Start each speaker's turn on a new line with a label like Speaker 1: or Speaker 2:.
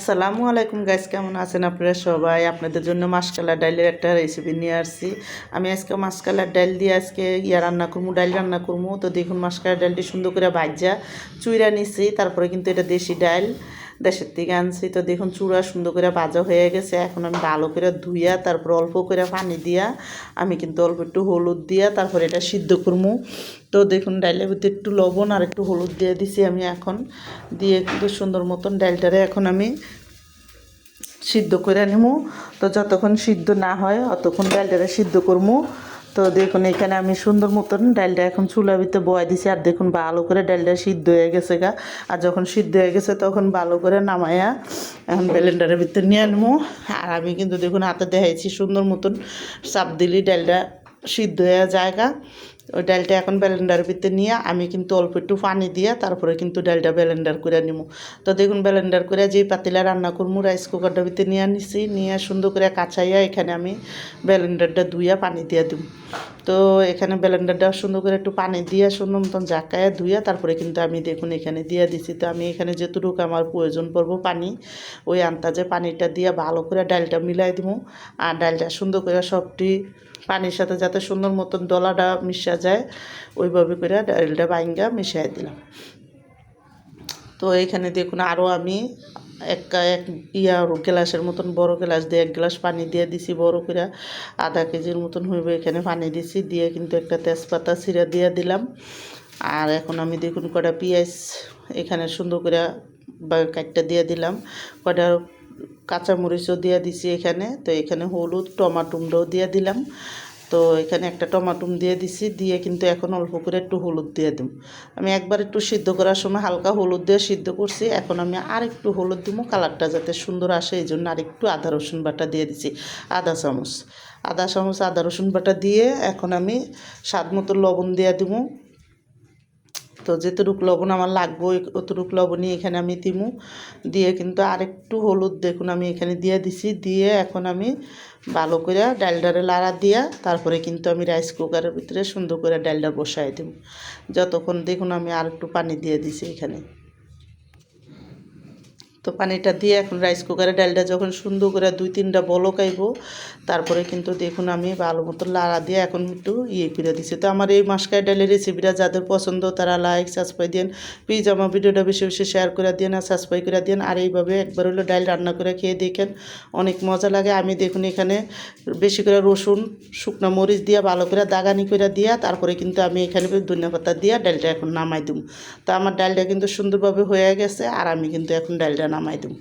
Speaker 1: আসসালামু আলাইকুম গাইস, কেমন আছেন আপনারা সবাই? আপনাদের জন্য মাসকালার ডাইলের একটা রেসিপি নিয়ে আসছি। আমি আজকে মাসকালার ডাইল দিয়ে আজকে রান্না করবো, ডাইল রান্না করবো। তো দেখুন, মাসকালার ডাইলটি সুন্দর করে ভাজা চুইরা নিচ্ছি। তারপরে কিন্তু এটা দেশি ডাইল, দেশের থেকে আনছি। তো দেখুন, চূড়া সুন্দর করে ভাজা হয়ে গেছে। এখন আমি ভালো করে ধুইয়া তারপর অল্প করে পানি দিয়া আমি কিন্তু অল্প একটু হলুদ দিয়া তারপরে এটা সিদ্ধ করবো। তো দেখুন, ডাইলের ভিতরে একটু লবণ আর একটু হলুদ দিয়ে দিছি আমি। এখন দিয়ে কিন্তু সুন্দর মতন ডাইলটারে এখন আমি সিদ্ধ করে নেব। তো যতক্ষণ সিদ্ধ না হয় অতক্ষণ ডালটা সিদ্ধ করবো। তো দেখুন, এখানে আমি সুন্দর মতন ডালটা এখন চুলার ভিতরে বয়াই দিছি। আর দেখুন, ভালো করে ডালটা সিদ্ধ হয়ে গেছে গা। আর যখন সিদ্ধ হয়ে গেছে তখন ভালো করে নামাইয়া এখন ব্লেন্ডারের ভিতরে নিয়ে আনবো। আর আমি কিন্তু দেখুন হাতে দেখাইছি সুন্দর মতন চাপ দিলি ডালটা সিদ্ধ হয়ে জায়গা। ওই ডালটা এখন ব্লেন্ডারের ভিতরে নিয়ে আমি কিন্তু অল্প একটু পানি দিয়ে তারপরে কিন্তু ডালটা ব্লেন্ডার করে নিব। তো দেখুন, ব্লেন্ডার করে যেই পাতিলা রান্না করবো রাইস কুকারটার ভিতরে নিয়ে নিছি, নিয়ে সুন্দর করে কাছাইয়া এখানে আমি ব্লেন্ডারটা ধুইয়া পানি দিয়ে দিব। তো এখানে ব্লেন্ডারটা সুন্দর করে একটু পানি দিয়ে সুন্দর মতন জাকায়া ধুইয়া তারপরে কিন্তু আমি দেখুন এখানে দিয়ে দিছি। তো আমি এখানে যেটুকু আমার প্রয়োজন পড়বো পানি, ওই আন্দাজে পানিটা দিয়ে ভালো করে ডালটা মিলাই দিব। আর ডালটা সুন্দর করে সবটি পানির সাথে যাতে সুন্দর মতন দলাটা মিশা যায় ওইভাবে করে ডালটা বাইঙ্গা মিশাই দিলাম। তো এখানে দেখুন আরও আমি এক গ্লাসের মতন বড় গ্লাস দিয়ে 1 গ্লাস পানি দিয়ে দিছি বড় করে, আধা কেজির মতন হইবে এখানে পানি দিছি। দিয়ে কিন্তু একটা তেজপাতা ছিঁড়া দিয়ে দিলাম। আর এখন আমি দেখুন কটা পেঁয়াজ এখানে সুন্দর করে কাটটা দিয়ে দিলাম, কটা কাঁচামরিচও দিয়ে দিছি এখানে। তো এখানে হলুদ টমাটোমটাও দিয়ে দিলাম। তো এখানে একটা টমাটো দিয়ে দিছি, দিয়ে কিন্তু এখন অল্প করে একটু হলুদ দিয়ে দিব। আমি একবার একটু সিদ্ধ করার সময় হালকা হলুদ দিয়ে সিদ্ধ করছি, এখন আমি আর একটু হলুদ দিব কালারটা যাতে সুন্দর আসে, এই জন্য আর একটু আদা রসুন বাটা দিয়ে দিছি, আধা চামচ আদা রসুন বাটা দিয়ে এখন আমি স্বাদ মতো লবণ দিয়ে দিব। তো যেটুকু লবণ আমার লাগবে অতটুকু লবণই এখানে আমি দিব। দিয়ে কিন্তু আরেকটু হলুদ দেখুন আমি এখানে দিয়ে দিছি। দিয়ে এখন আমি ভালো করে ডালডারে লাড়া দিয়া তারপরে কিন্তু আমি রাইস কুকারের ভিতরে সুন্দর করে ডালটা বসাই দেব। যতক্ষণ দেখুন আমি আর একটু পানি দিয়ে দিছি এখানে। তো পানিটা দিয়ে এখন রাইস কুকারে ডালটা যখন সুন্দর করে 2-3টা বলক আইব তারপরে কিন্তু দেখুন আমি ভালো মতো লাড়া দিয়ে এখন একটু করে দিছি। তো আমার এই মাসকাই ডালের রেসিপিটা যাদের পছন্দ তারা লাইক সাবস্ক্রাইব দিন, প্লিজ আমার ভিডিওটা বেশি বেশি শেয়ার করে দিন আর সাবস্ক্রাইব করে দিন। আর এইভাবে একবার হলো ডাল রান্না করে খেয়ে দেখেন, অনেক মজা লাগে। আমি দেখুন এখানে বেশি করে রসুন শুকনো মরিচ দিয়ে ভালো করে দাগানি করে দিয়া তারপরে কিন্তু আমি এখানে ধনিয়া পাতা দিয়ে ডালটা এখন নামাই দেব। তো আমার ডালটা কিন্তু সুন্দরভাবে হয়ে গেছে আর আমি কিন্তু এখন ডালটা নামাই দেব।